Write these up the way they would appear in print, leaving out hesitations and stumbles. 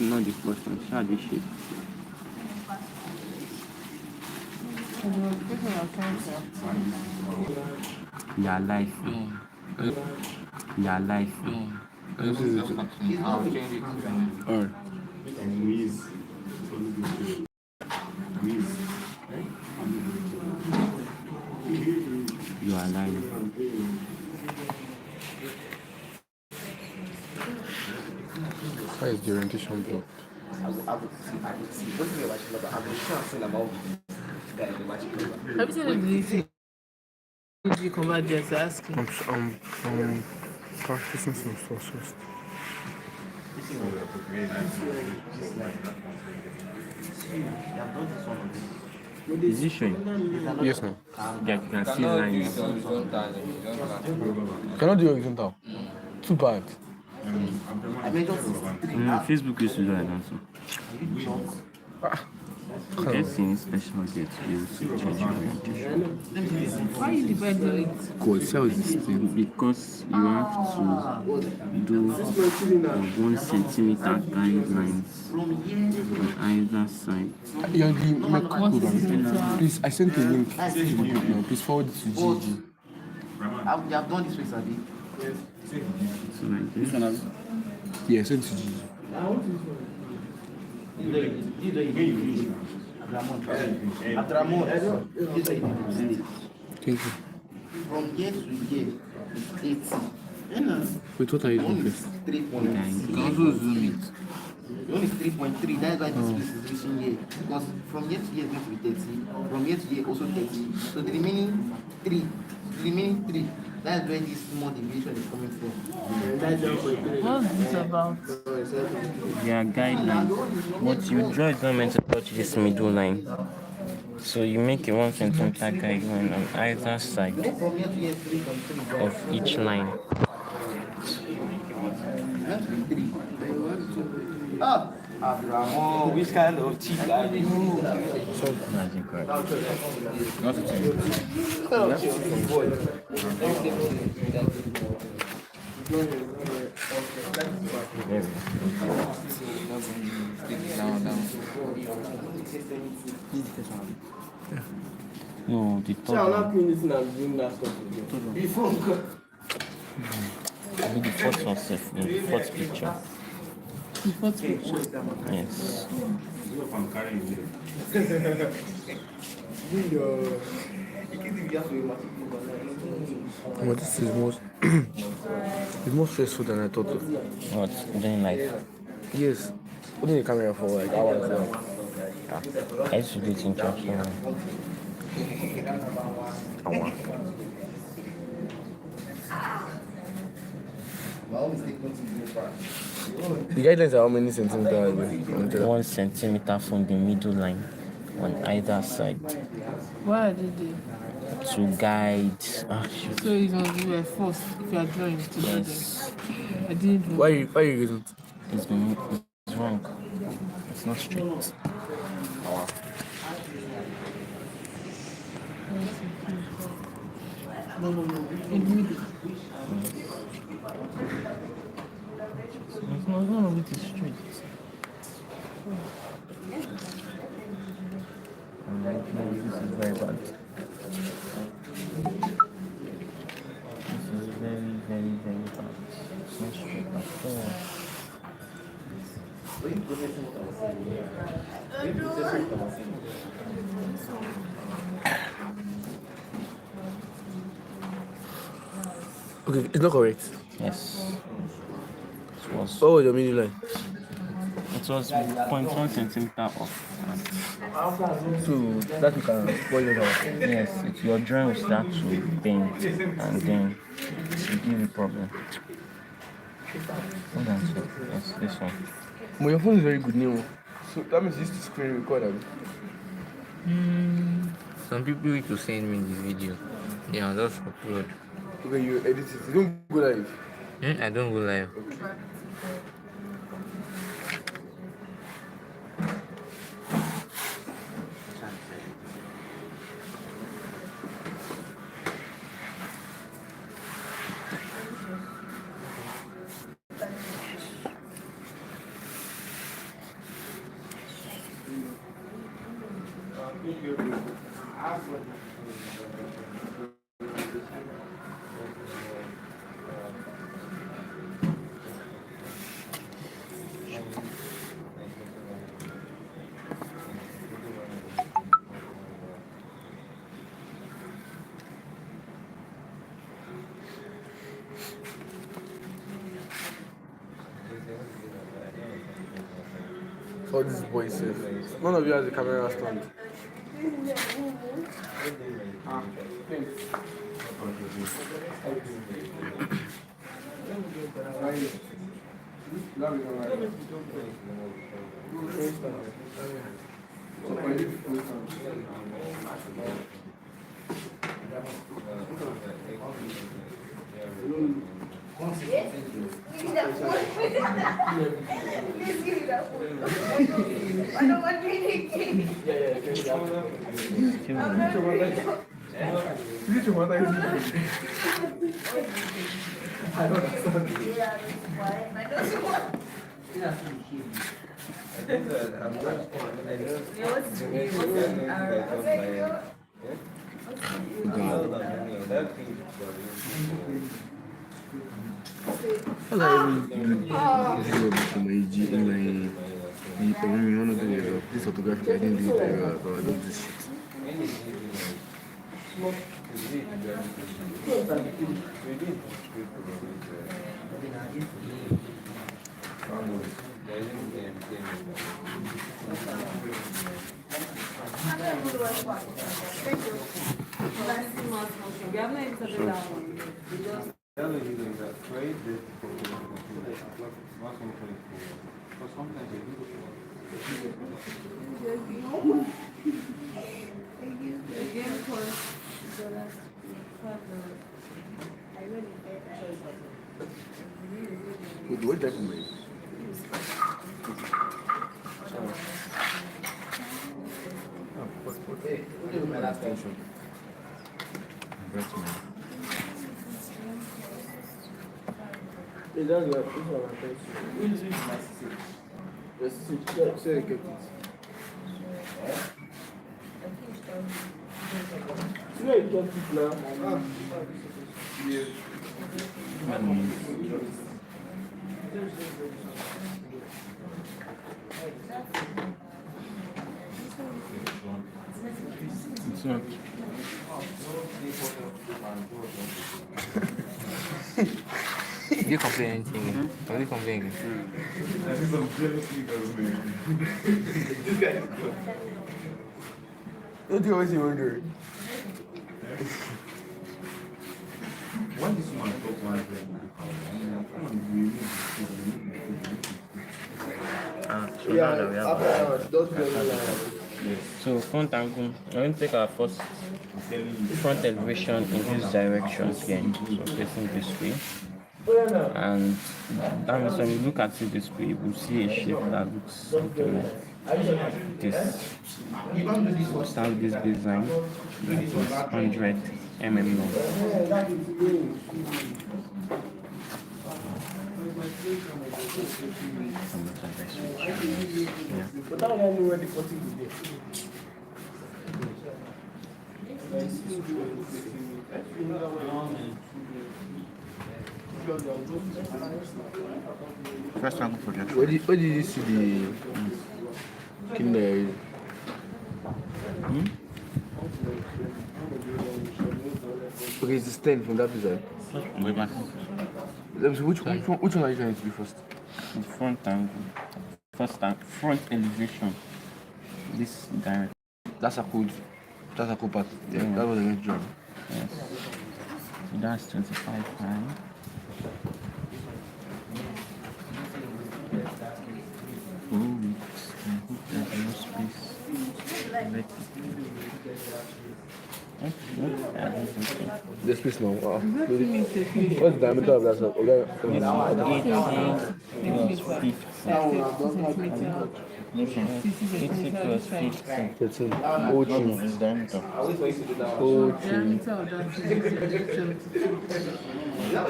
not the first one. Shall this shit? Your life. Your life. I'll change it. Alright. You are lying. Why is the orientation blocked? Have you seen the did you convert just asking? I'm practicing some stuff first. Is it showing? Yes, no. Yeah, you can see lines. Cannot do horizontal. Too bad. Facebook used to do that also. Let's see special get to be able to change your orientation. Why you dividing it? God, see how it's distinct. Because you have to do 1 centimeter guidelines on either side. You're the program. Please, I sent a link to the group now. Please forward it to Gigi. You have done this way, Sabi. So like this. Yeah, send it to Gigi. Thank you. From here to here is 80. Wait, what are you doing first? 3.3. You also zoom it. Only 3.3. That's why this piece is reaching here. Because from here to here is going to be 30. From here to here also 30. So the remaining 3. That's where this small deviation is coming from. What's this about? There are guidelines, but you draw it not meant to touch this middle line. So you make a 1 centimeter guideline on either side From here to here is 3.3. of each line. That's 3. Ah! Abdurrahman, which kind of cheap are you? That's incorrect. Not to change. No, the third one. I mean the fourth one, safe, the fourth picture. The fourth picture. Yes. Well, this is more, it's more stressful than I thought. What? Doing like, Yes, holding the camera for like hours now. I used to do it in church. The guidelines are how many centimeters? 1 centimeter from the middle line on either side Why did they? to guide. So it's on you were forced if you are drawing together. Yes, I didn't know. Why you using it? it's wrong. It's not straight. In the middle. None of it is straight. This is very bad. This is very, very, very bad. It's not straight at all. Okay, it's not correct. Yes. It was What was your middle line? 0.1 centimeter off. So that you can spoil it out. Yes, your drawing will start to bend and then it will give you problem. Hold on, sir. Yes, this one. But your phone is very good new. So that means you used to screen record it. Some people need to send me the video. Yeah, I'll just upload. Okay, you edit it. You don't go live. I don't go live. All these voices. None of you has a camera stand. This photography, I didn't do it very well, but I don't do this shit. What that mean? It's not. Did you complain anything? Don't you complain? What do you always wonder? What is one top one? So now that we have so front angle, I'm going to take our first front elevation in this direction here, so facing this way. And that means when you look at it this way, you will see a shape that looks something like this. So start this design that is 100 mm long. First angle projection. Where did you see the kinder? Okay, it's the stand from that design. Way back. Which one are you trying to do first? The front angle, front elevation. This direction. That's a code part. Yeah, that was a next job. Yes. So that's 25 high. Oh, I hope there's no space. I don't think so. The space now. What's the diameter of that? Okay. 80 plus 50. 80 plus 50. 13. Oh, it's diameter.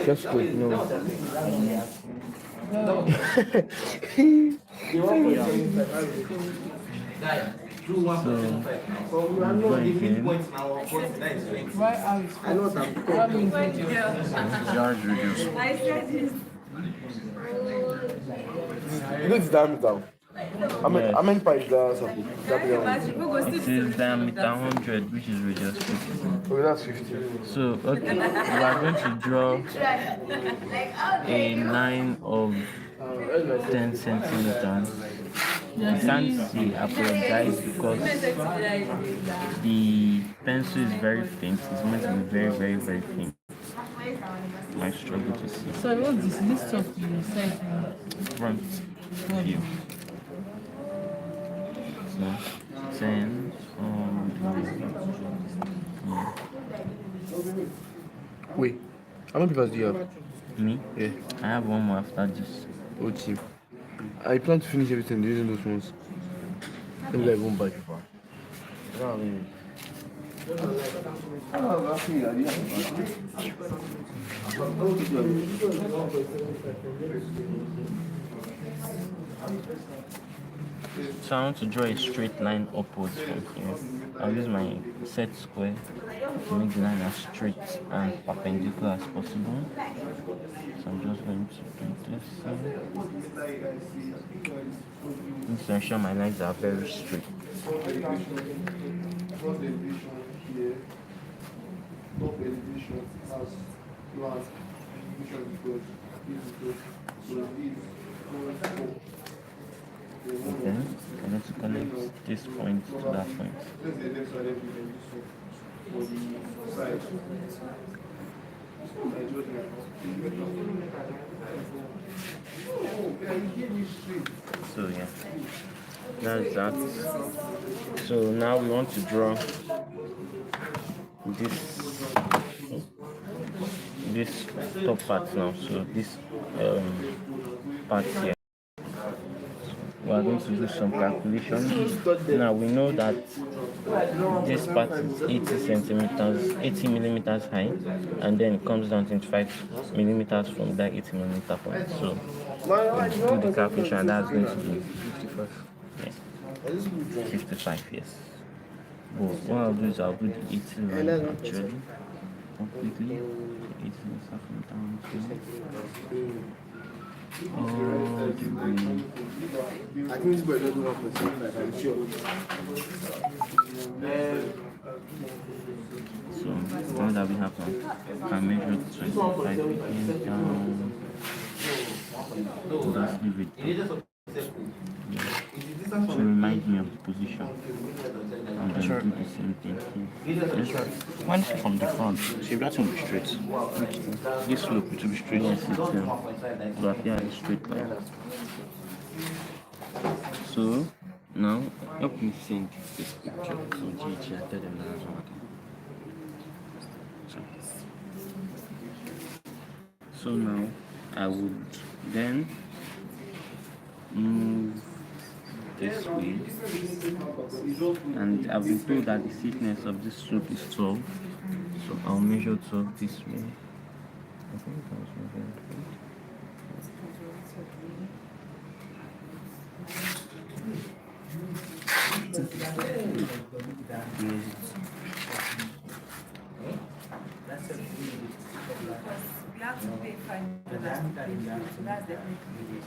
Just wait, no. Do 1.25. So we are not giving points now. That is 20. Why are we? I know what I'm Why talking. George reduce. I said this. You know it's diameter. How many pipes is that circle? It is diameter 100, which is radius 50. Okay, that's 50. So, okay, we are going to draw a line of 10 centimeters. You can't see, I apologize, because the pencil is very faint. It's meant to be very, very, very faint. I struggle to see. So what's this list of the side? Front view. So, 10 Wait, how many papers do you have? me. Yeah. I have one more after this. Oh, team. I plan to finish everything using those ones. Let me like one by paper. So I want to draw a straight line upwards from here. I'll use my set square to make the line as straight and perpendicular as possible. So I'm just going to do this. Need to ensure my lines are very straight. Then I'm going to connect this point to that point. So yeah, that's that. So now we want to draw this top part now. So this part here. We are going to do some calculations. Now we know that this part is 80 centimeters, 80 millimeters high, and then it comes down 25 millimeters from that 80 millimeter point. So do the calculation, and that's going to be 55. Yeah. 55, yes. But what I'll do is I'll do the 80 line actually completely. 80 from down to all the way. I think this boy doesn't want to like I'm sure. So now that we have I measured 25 again down. Just leave it. Yeah. So remind me of the position. And then do the same thing here. When it's from the front, see that will be straight. This slope it will be straight. Yes, it will appear as a straight line. So now help me send this picture to Gigi and tell them that it's working. So now I would then move this way, and I've been told that the thickness of this slope is 12, so I'll measure 12 this way. I think I was measuring 12. We have to pay $5. So that's definitely.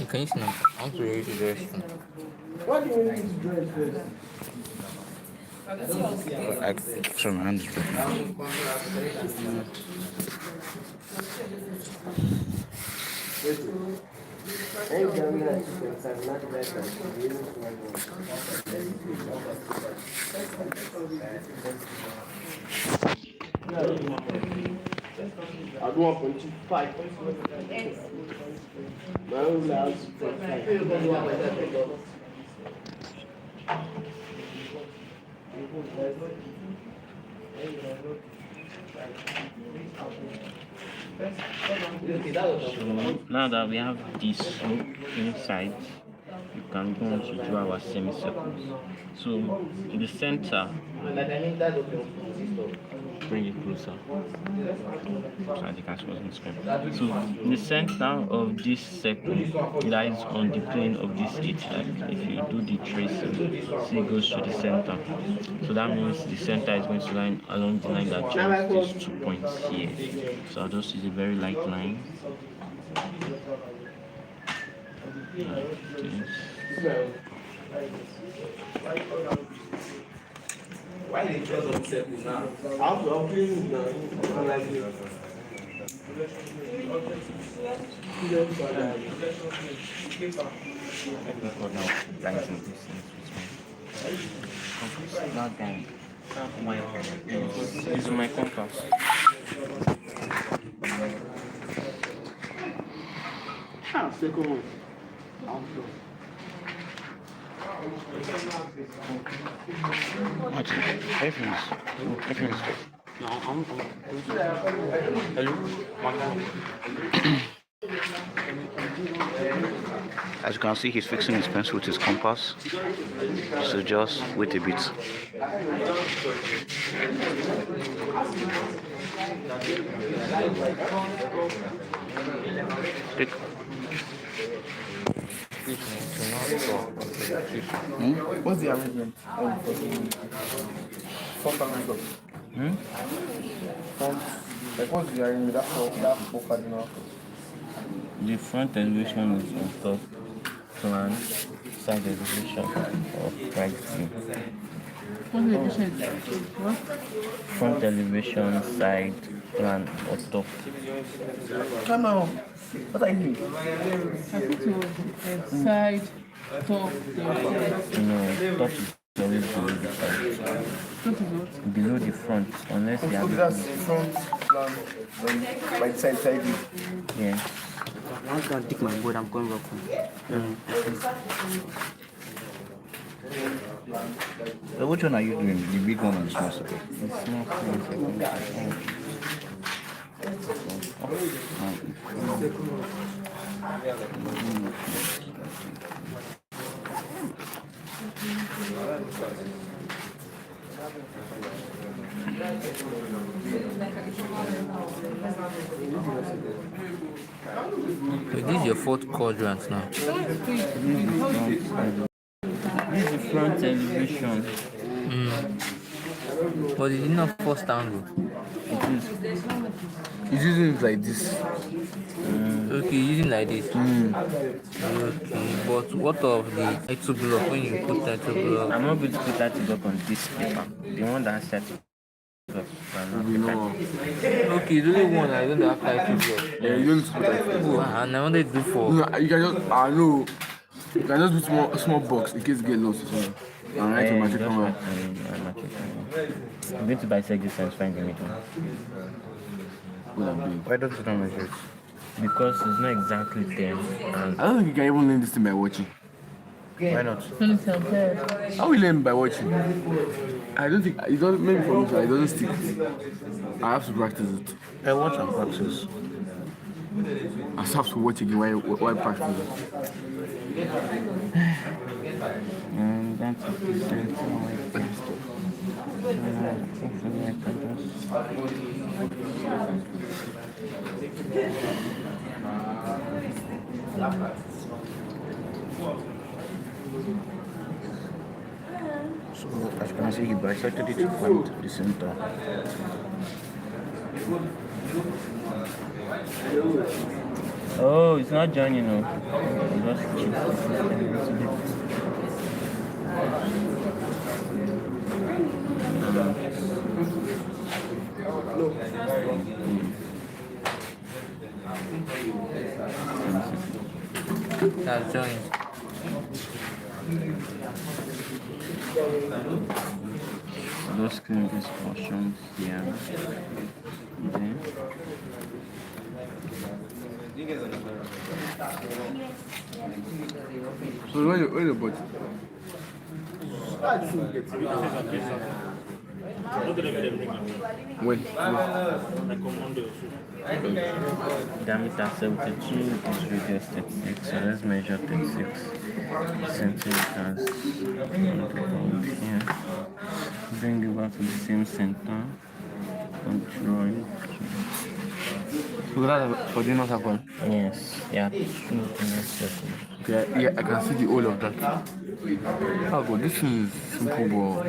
Can you see now? I want to read the direction. What do you need to do first? Sorry, my hand is broken. I do 1.25. My own last 0.5. So now that we have this slope inside, you can go on to draw our semicircles. So in the center, bring it closer so that you can see what's on the screen. So the center of this circle lies on the plane of this H. Like if you do the tracing, see it goes to the center. So that means the center is going to lie along the line that joins these 2 points here. So I'll just use a very light line. Like this. Why they trust themselves now? I'm playing now. I'm like it. This is my compass. Second one. Everyone's No, hello? As you can see, he's fixing his pencil with his compass. So just wait a bit. Take. What's the arrangement? Front and middle. Front. Like what's the arrangement? That four cardinal. The front elevation is on top, plan, side elevation of right view. What elevation is what? Front elevation, side, plan, or top. Come on. What are you doing? I put your side, top, No, top is always below the side. What is what? Below the front, unless you Okay, have that's front plan. Right side view. yeah. I'm just gonna take my board, I'm going rock. So which one are you doing? The big one or the small circle? The small plan, second. Wait, this is your fourth quadrant now. This is the front elevation. But it's not first angle. He's using it like this. Okay, using like this. Okay, but what of the title block when you put title block? I'm not going to put that block on this paper. The one that has that block. You know. Okay, it's only one. I don't have title block. Yeah, you don't need to put like this. Oh, and I wanted to do four. No, you can just, I know. You can just put small box in case you get lost or something. And write your magic number. I'm going to bisect this and find the middle. Why don't you not measure it? Because it's not exactly 10. And I don't think you can even learn this thing by watching. Why not? How we learn by watching? I don't think it doesn't. Maybe for me, it doesn't stick. I have to practice it. I watch and practice. I just have to watch again while practice it. that's the center like this. Hopefully I can So as you can see, he bisected it to find the center. Oh, it's not joining, no. Just That's joined. those clean these portions here. Then So where the body? When? diameter 72 is radius 36. So let's measure 36 centimeters on the here. Bring it back to the same center. control it. So that's for the inner circle. Yes, yeah, 2 inner circles. Okay, yeah, I can see the whole of that. Oh god, this thing is simple, but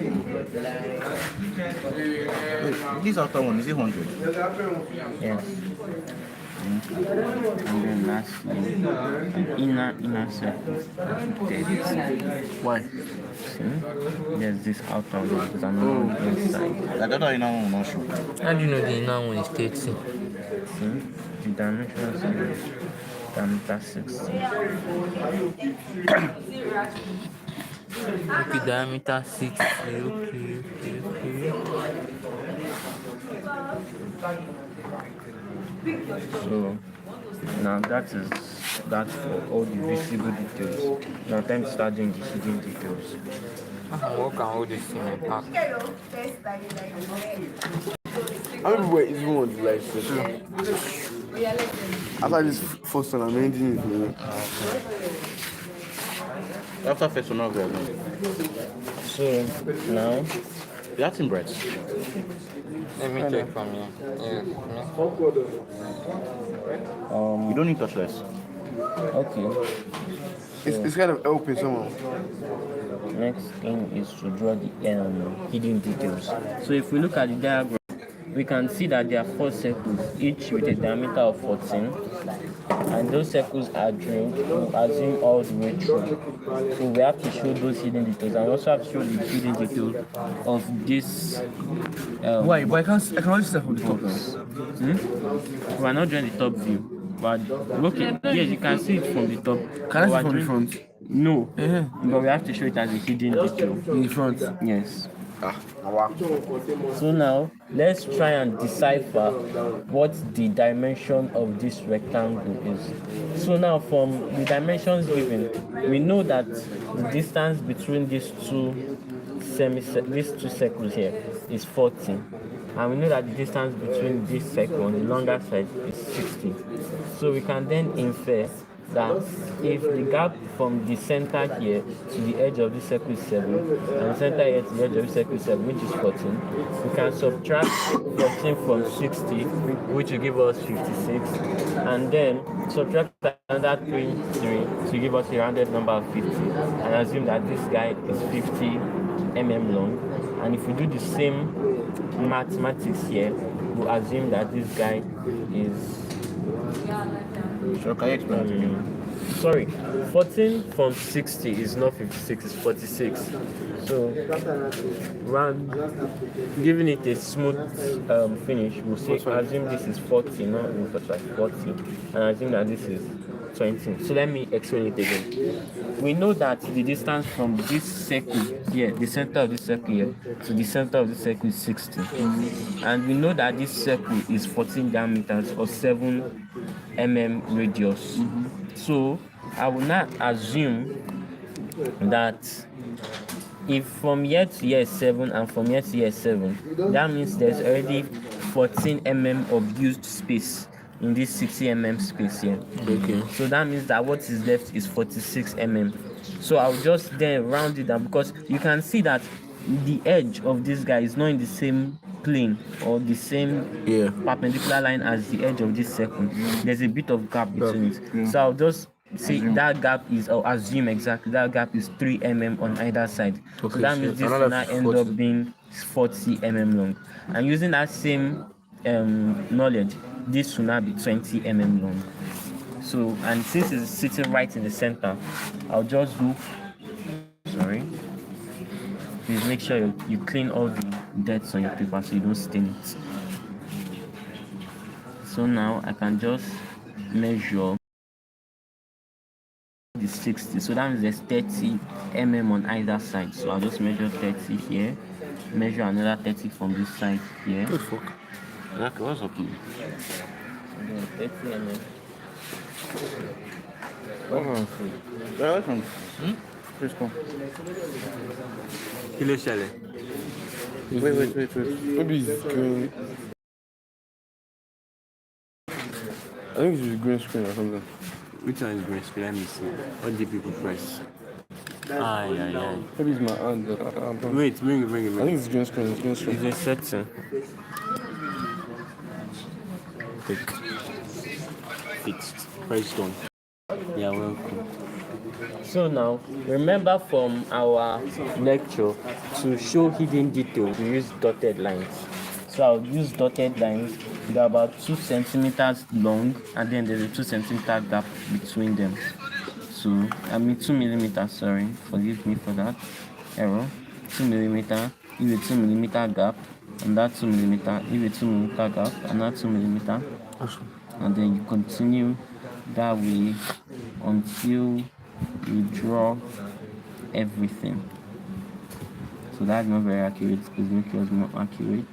This outer one, is it 100? Yes. And then lastly, an inner circle. why? See? There's this outer one, there's another one inside. I don't know, you know, I'm not sure. How do you know the inner one is 30? See? The dimensions are diameter 60. Okay, diameter 60. Okay. So now that's for all the visible details. Now time to start doing the hidden details. What can all this in my pack? How many people is even on the live session? After this first one, I'm ending it. After first one, we are going. So now That's in breads. Let me check from here. Yes. You don't need touchless. okay. It's kind of helping someone. Next thing is to draw the hidden details. So if we look at the diagram, we can see that there are 4 circles, each with a diameter of 14, and those circles are drilled to assume all the way through. So we have to show those hidden details, and we also have to show the hidden details of this. Why? But I can only see that from the top now. We are not doing the top view, but okay, yes, you can see it from the top. Can I But see from the front? No, but we have to show it as a hidden detail. In the front. Yes. So now let's try and decipher what the dimension of this rectangle is. So now from the dimensions given, we know that the distance between these two circles here is 40, and we know that the distance between this circle on the longer side is 60. So we can then infer that if the gap from the center here to the edge of this circle is 7, and the center here to the edge of the circle is 7, which is 14, we can subtract 14 from 60, which will give us 56, and then subtract another 3 to give us a rounded number of 50, and assume that this guy is 50 mm long. And if we do the same mathematics here, we'll assume that this guy is So can you explain to me? sorry, 14 from 60 is not 56, it's 46. So giving it a smooth finish, we'll say assume this is 40, not like 40, and assume that this is 20. So let me explain it again. We know that the distance from this circle here, the center of this circle here, to the center of this circle is 60. And we know that this circle is 14 diameters or 7 mm radius. So I will not assume that if from here to here is 7 and from here to here is 7, that means there's already 14 mm of used space in this 60 mm space here. Okay. So that means that what is left is 46 mm. So I'll just then round it down, because you can see that the edge of this guy is not in the same plane or the same perpendicular line as the edge of this circle. There's a bit of gap between it. So I'll just say that gap is, or assume exactly that gap is 3 mm on either side. So that means this will now end up being 40 mm long. And using that same knowledge, this will now be 20 mm long. So, and since it's sitting right in the center, I'll just do, please make sure you clean all the dirt on your paper so you don't stain it. So now I can just measure the 60. So that means there's 30 mm on either side. So I'll just measure 30 here, measure another 30 from this side here. What the fuck? Exactly, what's up? 30 mm. Please come. Kilo shale. Wait. Maybe it's green. I think it's just green screen or something. Which one is green screen? Let me see. What did people press? Aye. Maybe it's my hand. Wait, bring it. I think it's green screen. It's green screen. It's a setting. Check. Fixed. Price done. Yeah, welcome. So now, remember from our lecture, to show hidden details, we use dotted lines. So I'll use dotted lines. They're about 2 centimeters long, and then there's a 2 centimeter gap between them. So 2 millimeters. Sorry, forgive me for that error. 2 millimeter, if a 2 millimeter gap, and that 2 millimeter, if a 2 millimeter gap, and that 2 millimeter, and then you continue that way until you draw everything. So that's not very accurate. Please make yours more accurate.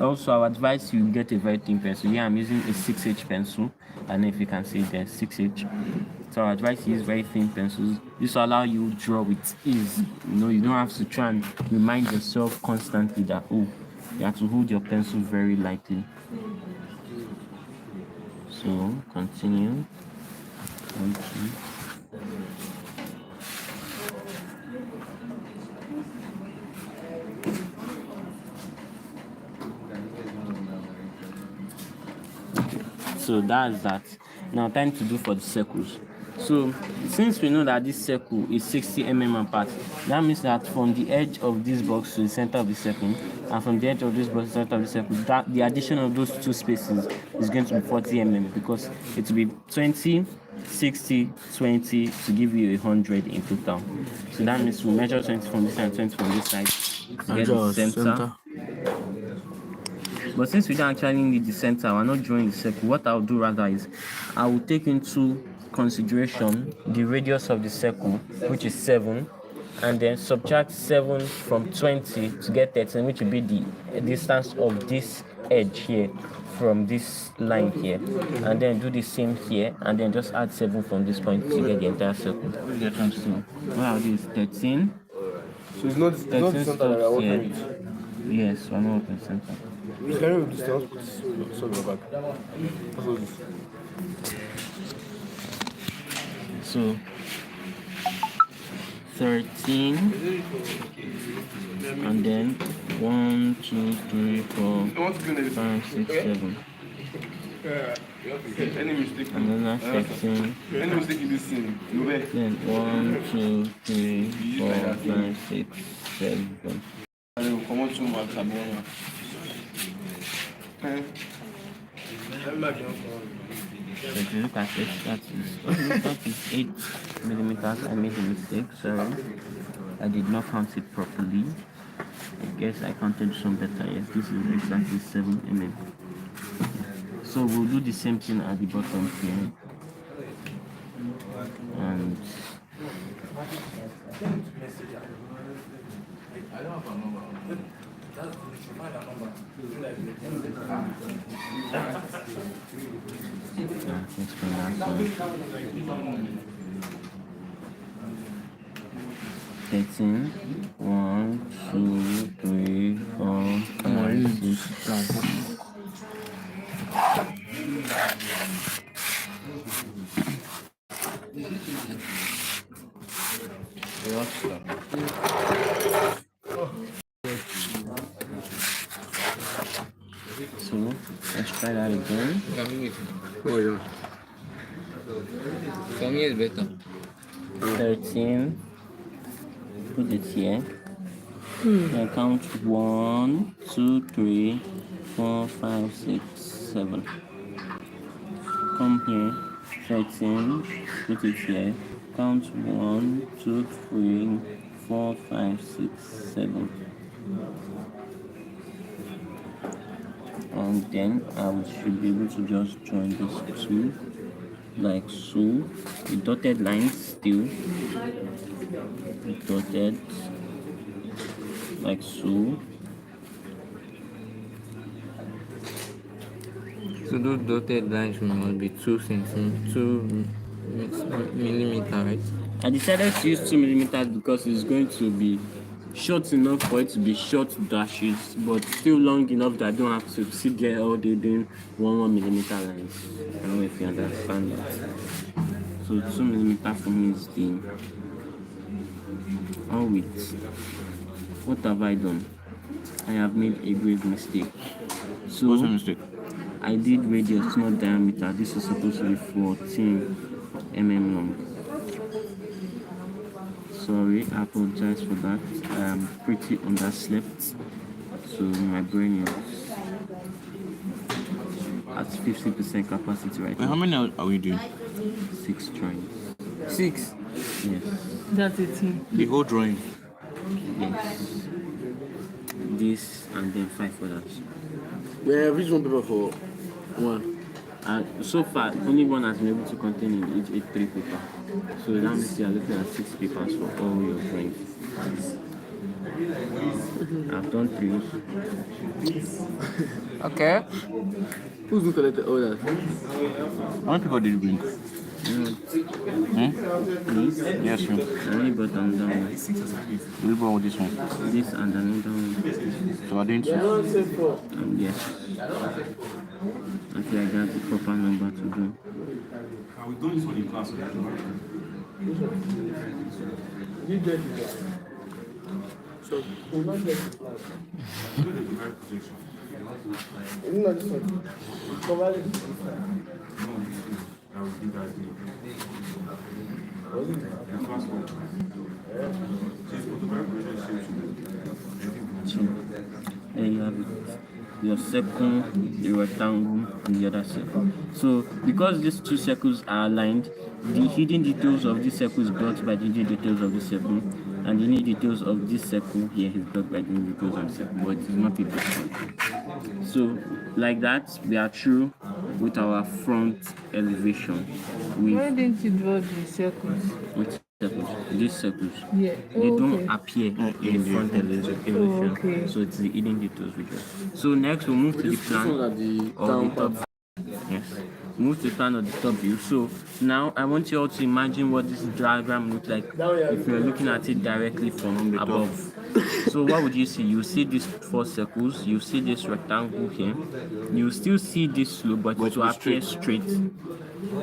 Also, I would advise you get a very thin pencil. Yeah, I'm using a 6H pencil. I don't know if you can see there, 6H. So I advise you use very thin pencils. This will allow you to draw with ease. You don't have to try and remind yourself constantly that, oh, you have to hold your pencil very lightly. So continue. Okay. So that's that. Now time to do for the circles. So since we know that this circle is 60 mm apart, that means that from the edge of this box to the center of the circle, and from the edge of this box to the center of the circle, that the addition of those two spaces is going to be 40 mm, because it will be 20, 60, 20 to give you 100 in total. So that means we measure 20 from this side, 20 from this side to get the center. But since we don't actually need the center, we're not drawing the circle. What I'll do rather is I will take into consideration the radius of the circle, which is 7, and then subtract 7 from 20 to get 13, which will be the distance of this edge here from this line here, and then do the same here, and then just add 7 from this point to get the entire circle. So what I'll do is 13. So it's not the center that I want here. Yes, we're not working center. You can remove this down. Sorry about that. So 13, and then 1, 2, 3, 4, 5, 6, 7. Any mistake? Another 13. Any mistake in this scene? Then 1, 2, 3, 4, 5, 6, 7. Come on, 2 marks. So if you look at it, that is 8 millimeters. I made a mistake, sorry. I did not count it properly. I guess I counted some better. Yes, this is exactly 7 mm. So we'll do the same thing at the bottom here. And Thirteen. 1, 2, 3, 4, 5, 6. So let's try that again. For me, it's better. 13. Put it here. I count 1, 2, 3, 4, 5, 6, 7. Come here. 13. Put it here. Count 1, 2, 3, 4, 5, 6, 7. And then I should be able to just join these two like so. The dotted lines still dotted like so. So those dotted lines must be 2 millimeter, right? I decided to use 2 millimeters because it's going to be short enough for it to be short dashes, but still long enough that I don't have to sit there all day doing 1 millimeter lines. I don't know if you understand that. So 2 millimeter for me is the width. What have I done? I have made a grave mistake. So What's the mistake? I did radius, not diameter. This is supposed to be 14 mm long. Sorry, I apologize for that. I am pretty underslept, so my brain is at 50% capacity right now. How many are we doing? 6 drawings. 6. Yes. That's 18. The whole drawing. Yes. This and then 5 others. We have each one paper for one. So far, only one has been able to contain in each 3 paper. So that means you are looking at 6 papers for all your drawings. I've done 3. Okay. Who's going to collect all that? How many people did you bring? Yes, you. I only brought another one. You brought with this one. This and another one. So I didn't. Yes. Okay, I got the proper number to do. Are we doing this one in class? So, there you have it. Your circle, the rectangle, and the other circle. So, because these 2 circles are aligned, the hidden details of this circle is blocked by the hidden details of this circle, and the hidden details of this circle here is blocked by the hidden details of the circle, but it is not a big one. So, like that, we are through with our front elevation. Why didn't you draw the circles? With circles, these circles. Yeah. They don't Okay. appear in the front elevation, okay. so it's the hidden details we draw. So next we'll move to the plan This one at the of down the top. part. Yes. Move to the plan of the top view. So now I want you all to imagine what this diagram looks like if you're looking at it directly from above. So what would you see? You see these 4 circles, you see this rectangle here, you still see this slope, but it will appear straight,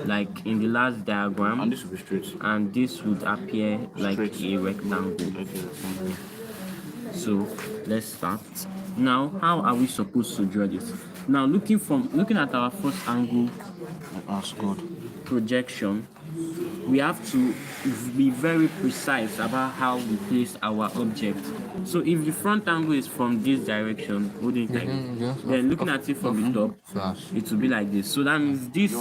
like in the last diagram, And this will be straight. and this would appear like a rectangle. So let's start. Now, how are we supposed to draw this? Now, looking at our first angle projection, we have to be very precise about how we place our object. So if the front angle is from this direction, holding it like this, then looking at it from the top, it will be like this. So that means this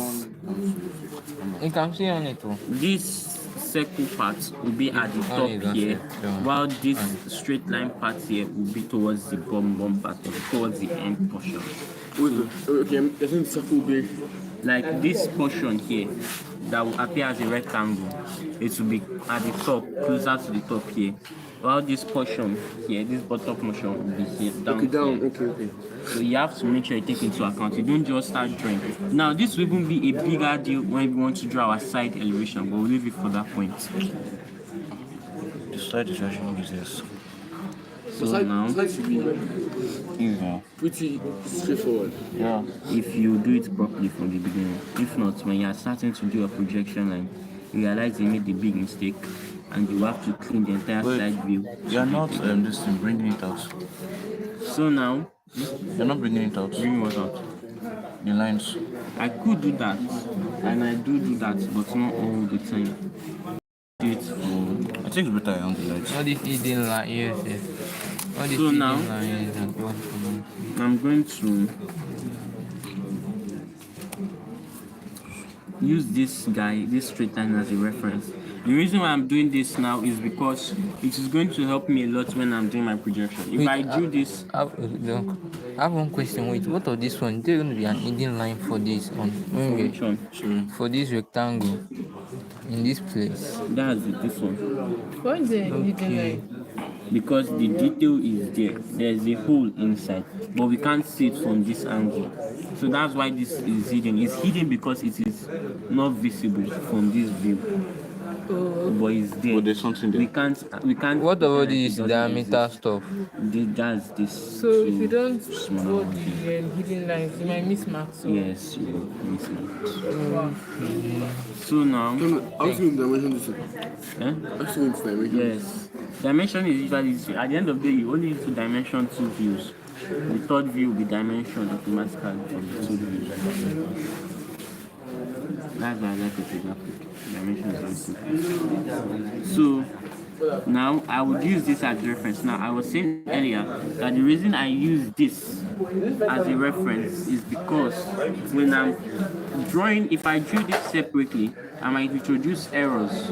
You can see on it. this circle part will be at the top here, while this straight line part here will be towards the bottom part, towards the end portion. Okay, I think the circle will be Like this portion here that will appear as a rectangle, it will be at the top, closer to the top here. While this portion here, this bottom portion will be here, down here. Okay. So you have to make sure you take into account. You don't just start drawing. Now this will even be a bigger deal when we want to draw our side elevation, but we'll leave it for that point. The side is actually easiest. So now, should be Easier. pretty straightforward. Yeah. if you do it properly from the beginning, if not, when you are starting to do a projection line, you realize you made a big mistake, and you have to clean the entire Wait, side view. You are not this thing bringing it out. So now, You're not bringing it out. bring what out? The lines. I could do that, and I do that, but not all the time. Do it for I think it's better on the lights. All this hidden line, yes. All this So hidden now- lines and what. I'm going to use this guy, this straight line, as a reference. The reason why I'm doing this now is because it is going to help me a lot when I'm doing my projection. If I do this, I have one question. Wait, what of this one? Is there going to be an hidden line for this on which one? for this rectangle in this place? That's it, this one. Why is there hidden line? Because the detail is there. There's a hole inside, but we can't see it from this angle. So that's why this is hidden. It's hidden because it is not visible from this view. But it's there. But there's something there. We can't. What about pretend it this doesn't diameter exist. stuff? That's this. So if you don't smaller draw one. the hidden lines, you might miss marks. So. Yes, you will miss it. Wow. So now, I'm seeing dimension this one. eh? I'm seeing this dimension. Yes, dimension is usually at the end of the day you only need to dimension 2 views. the third view will be dimensioned automatically from the two views. That's why I like orthographic. Dimension is very simple. So now I would use this as reference. Now I was saying earlier that the reason I use this as a reference is because when I'm drawing, if I drew this separately, I might introduce errors,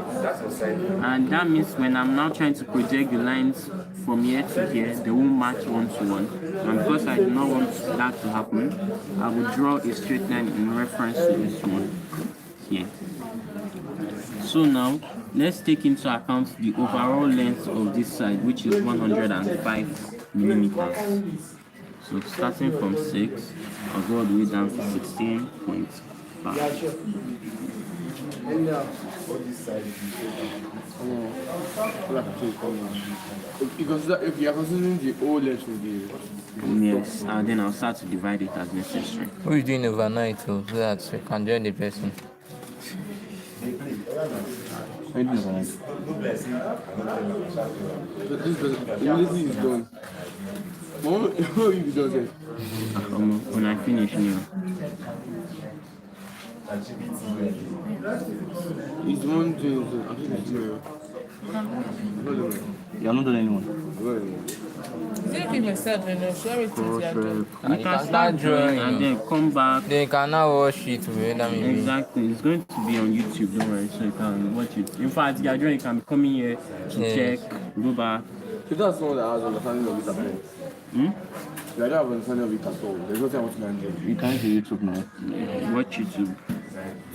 and that means when I'm now trying to project the lines from here to here, they won't match one to one. And because I do not want that to happen, I will draw a straight line in reference to this one here. So now let's take into account the overall length of this side, which is 105 millimeters. So starting from 6, I'll go all the way down to 16.5. Because if you are considering the whole length of the Yes, and then I'll start to divide it as necessary. Who is doing overnight so that you can join the person? So this immediately is done. What will you do then? When I finish now. He's one doing it. I think it's You're not doing anyone. Is it okay if I start drawing now? Should I wait till you are done? You can start drawing and then come back. They can now watch it together maybe. Exactly, it's going to be on YouTube, don't worry, so you can watch it. In fact, you're drawing, you can be coming here to check, go back. If that's someone that has understanding of it at all. If I don't have understanding of it at all, there's nothing I want to learn. You can't do YouTube now. Watch YouTube.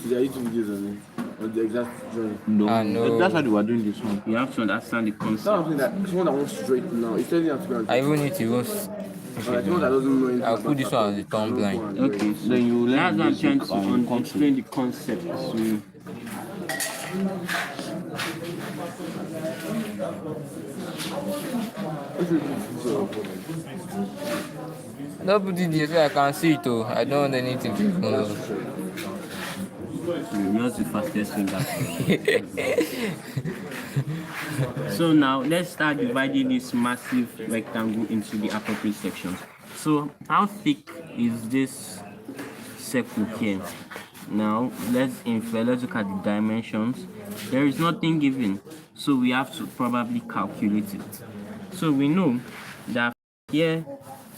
So there are YouTube videos on it. On the exact drawing. No. No. That's why we are doing this one. You have to understand the That's concept. something that someone that wants straight now, it's telling you to be on. I even need to go. Someone that doesn't know anything. I'll put this one as the thumb line. Okay, so Then you learn that's what I'm trying basic to and explain the concept to you. Don't put it there so I can see it though. I don't want anything to know. You're not the fastest finger. So now let's start dividing this massive rectangle into the appropriate sections. So how thick is this circle here? Now let's look at the dimensions. There is nothing given, so we have to probably calculate it. So we know that here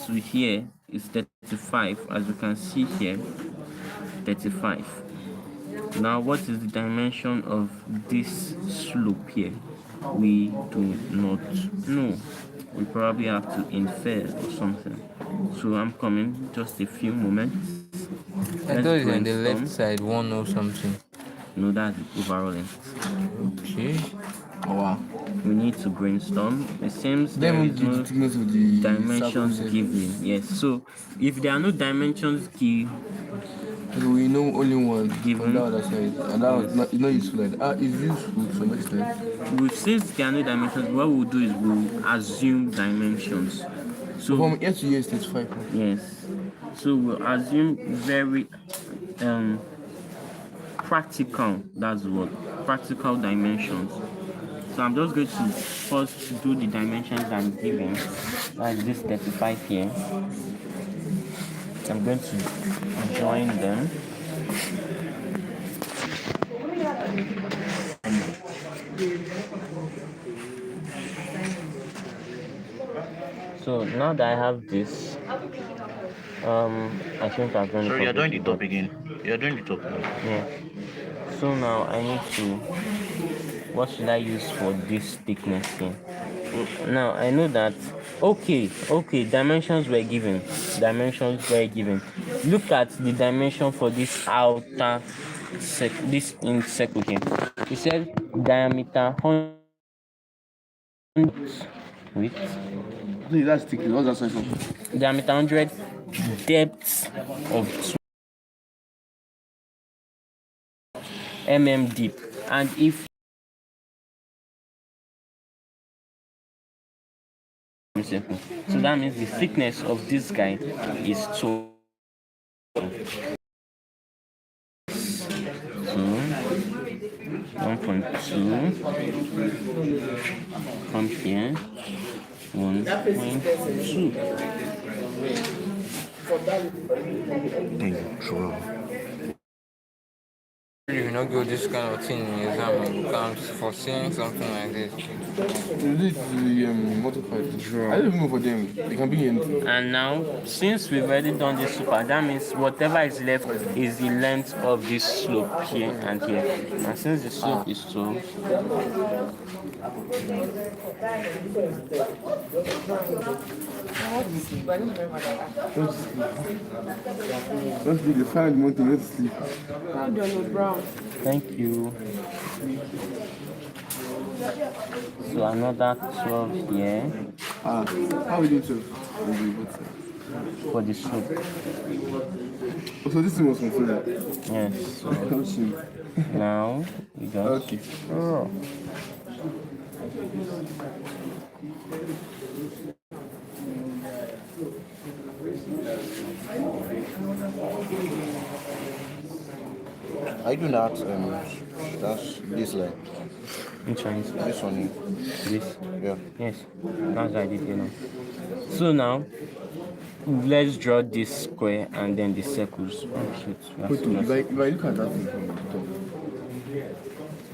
to here is 35, as you can see here, 35. Now what is the dimension of this slope here? We do not know. We probably have to infer or something. So I'm coming, just a few moments. I thought it's on the left side, 1 or something. No, that's the overall length. Okay. Oh wow. We need to brainstorm. It seems there Then we is do no the thickness of the dimensions circle. given. Yes. So if there are no dimensions given, So we know only one Given. on the other side, and that was not, it's not useful. Like that. It's useful to some extent. since there are no dimensions, what we'll do is we'll assume dimensions. So From here to here is 35. yes. So we'll assume very practical, that's the word, practical dimensions. So I'm just going to first do the dimensions I'm given, like this 35 here. I'm going to join them. So now that I have this, I think I've done. Sorry, you're doing the top again. You're doing the top. Yeah. So now I need to. What should I use for this thickness here? Now I know that. Okay. Dimensions were given. Look at the dimension for this outer this in circle here. It said diameter 100. Wait. Please, that's thickness. What's that sign for? Diameter 100, depth of 2 mm deep, and if so that means the thickness of this guy is 2. So 1.2 from here 1.2. You will not go this kind of thing in exam and you can't foresee something like this. This is the modified draw. I don't even know for them. They can be anything. And now, since we've already done this super, that means whatever is left is the length of this slope here and here. And since the slope is 2, Don't sleep. The final mountain. Let's sleep. How do I know brown? thank you. So another 12 here How we do 12? for the slope. Oh, so this thing was considered. Yes. So Oh, shit. now we just Okay. draw. I do not. That's this line. Which one is This one. this? Yeah. Yes, that's what I did, you know. So now, let's draw this square and then the circles. Oh shit. we have But to just- if I look at that thing from the top,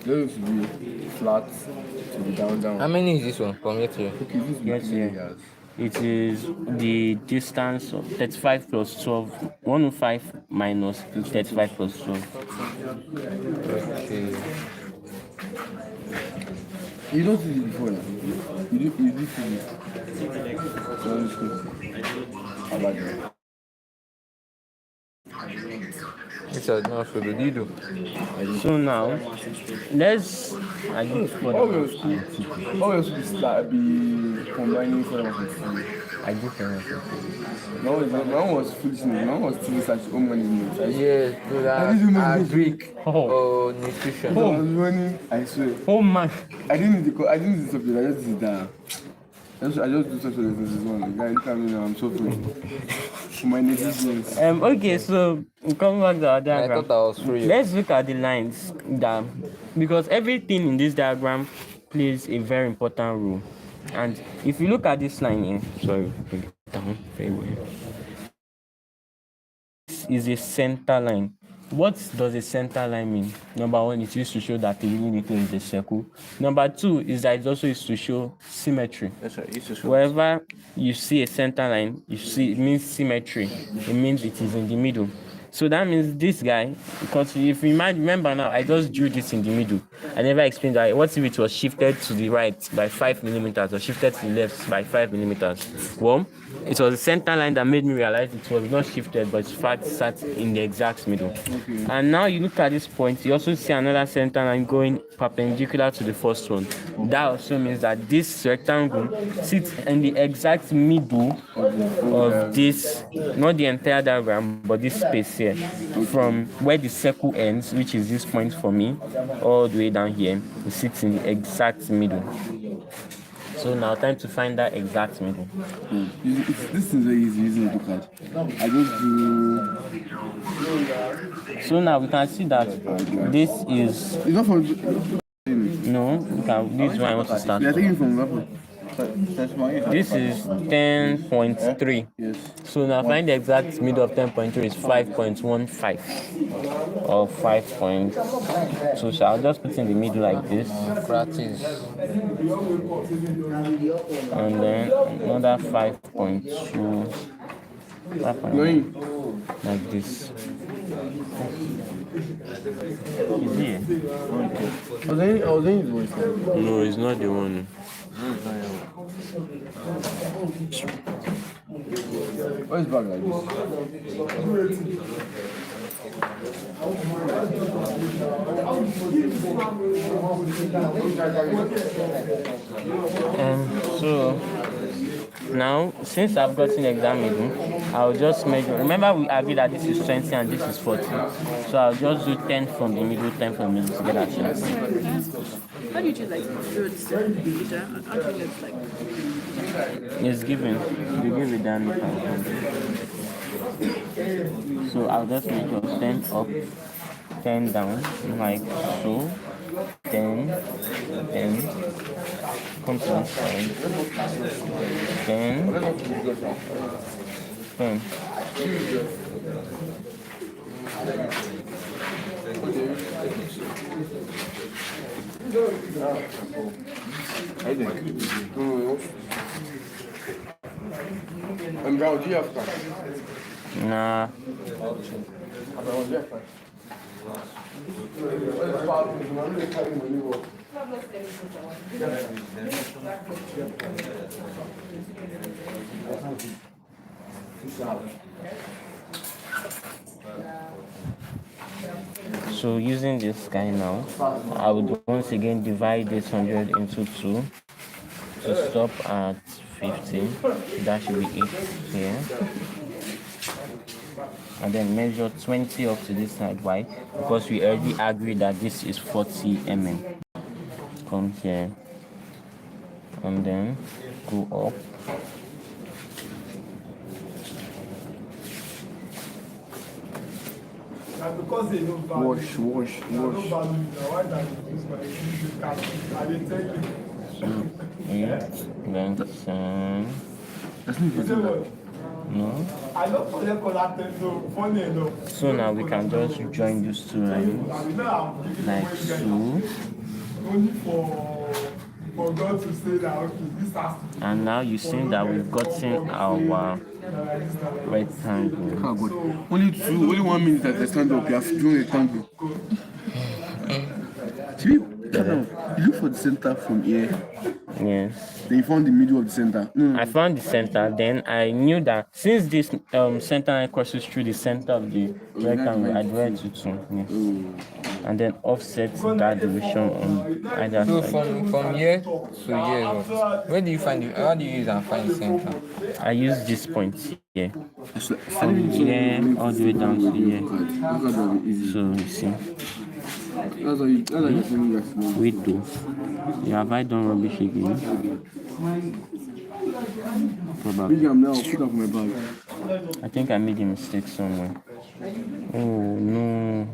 there used to be flat to be down. How many is this one from here to here? Okay, this is Yes, between yeah. areas. It is the distance of 35 plus 12, 105 minus 35 plus 12. Okay. You don't see it before now. You did see it. So it's good. How about that? This is not for the Dido. So now, let's. I did for All the. your school, all your school start be combining 7 and 16. I did for the. No one was foolishness. No one was stealing such own money. Yes, so I didn't know that's this. Greek Oh, or nutrition. I was running, I swear. oh man. I didn't need I didn't need the subject, I just did that. I just do social lessons this one. The guy look at me now, I'm suffering. For my negligence. Okay, so coming back to our I diagram. thought I was free. Let's look at the lines that because everything in this diagram plays a very important role. And if you look at this line here, sorry, bring it down very well. This is a center line. What does a center line mean? Number one, it used to show that the unity is a circle. Number two is that it also used to show symmetry. That's right. It's a Wherever you see a center line, you see it means symmetry. It means it is in the middle. So that means this guy, because if you might remember now, I just drew this in the middle. I never explained that. What if it was shifted to the right by 5 millimeters or shifted to the left by 5 millimeters? Well, it was the center line that made me realize it was not shifted, but in fact sat in the exact middle. Okay. And now you look at this point, you also see another center line going perpendicular to the first one. That also means that this rectangle sits in the exact middle of this, not the entire diagram, but this space here, from where the circle ends, which is this point for me, all the way down here. It sits in the exact middle. So now time to find that exact middle. This is very easy, isn't it? Look at. I just do. So now we can see that this is It's not from. no. This is where I want to start. They are from. taking from Rapper. This is 10.3. Yes. So now find the exact middle of 10.3 is 5.15 or 5.2. So I'll just put in the middle like this, Practice. and then another 5.2, 5.1, like this. Is here? I was saying his voice. No, it's not the one. Why is back like this? So now, since I've gotten exam middle, I'll just measure. Remember, we agreed that this is 20 and this is 40. So I'll just do 10 from the middle, 10 from the middle to get that chance. How do you choose like roads to meter? How do you get like? It's given. You give it diameter. So I'll just measure 10 up, 10 down, like so. 10, 10, come to one side, 10, 10. I'm down. Do you have cash? Nah. So using this guy now, I would once again divide this 100 into 2 to stop at 50. That should be 8 here. And then measure 20 up to this side. Why? Because we already agreed that this is 40 mm. Come here. And then go up. Because they know value. Wash. They know value. Why don't you use my card? I didn't tell you. Then That's not even that. no. I don't collect collateral, so funny enough. So now we can just join these two lines I mean, now I'm giving like you so. only for God to say that okay, this has to be. And now you see that we've gotten our rectangle. Oh God. Only 1 minute at the stand up, you have to do a rectangle. See, you look for the center from here. Yes. Then you found the middle of the center. No. I found the center, then I knew that since this center line crosses through the center of the rectangle, I divide to 2. Yes. And then offset that division on either So side. from here to here, what? Where do you find it? How do you use and find the center? I use this point here. From here all the way down to here. Look at that, easy. So you see. That's how you're telling us. Wait though. Yeah, have I done rubbish again? Probably. Maybe I'm now put up my bag. I think I made a mistake somewhere. Oh no.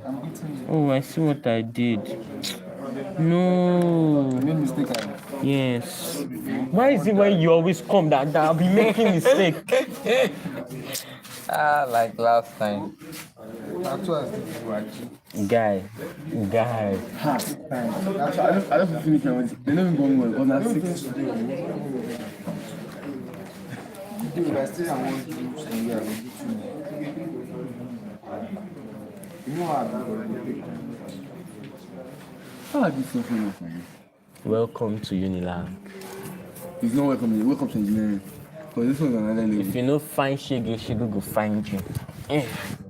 Oh, I see what I did. No. I made a mistake. Yes. Why is it when you always come that I'll be making mistake? Like last time. Guy. Actually, I don't finish my words. They never go well because I'm 6. Dude, I still want to do something. Yeah, you know how How are this so funny for you? Welcome to Unilab. It's not welcome. Welcome to engineering. Because this one's another level. If you know find Shege go find you.